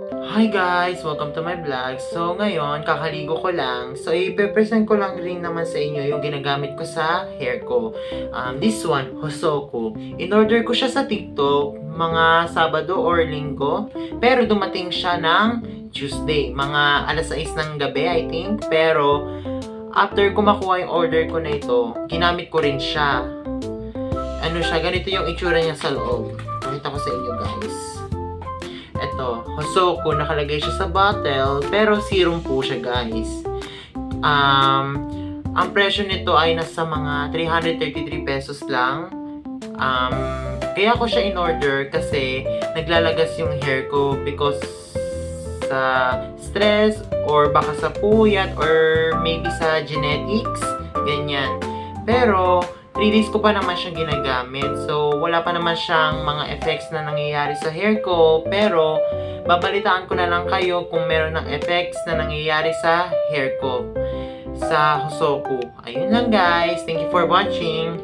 Hi guys! Welcome to my vlog. So ngayon, kakaligo ko lang. So i-present ko lang rin naman sa inyo yung ginagamit ko sa hair ko. This one, Hosoku. In-order ko siya sa TikTok mga Sabado or Linggo. Pero dumating siya ng Tuesday. Mga alas 6 ng gabi, I think. Pero after ko makuha yung order ko na ito, ginamit ko rin siya. Ano siya, ganito yung itsura niya sa loob. Pakita ko sa inyo guys. Ito, Hosoku, nakalagay siya sa bottle, pero serum po siya guys. Ang presyo nito ay nasa mga 333 pesos lang. Kaya ko siya in-order kasi naglalagas yung hair ko because sa stress or baka sa puyat or maybe sa genetics, ganyan. Pero 3 days ko pa naman siyang ginagamit. So, wala pa naman siyang mga effects na nangyayari sa hair ko. Pero, babalitaan ko na lang kayo kung meron ng effects na nangyayari sa hair ko. Sa Hosoku. Ayun lang guys. Thank you for watching.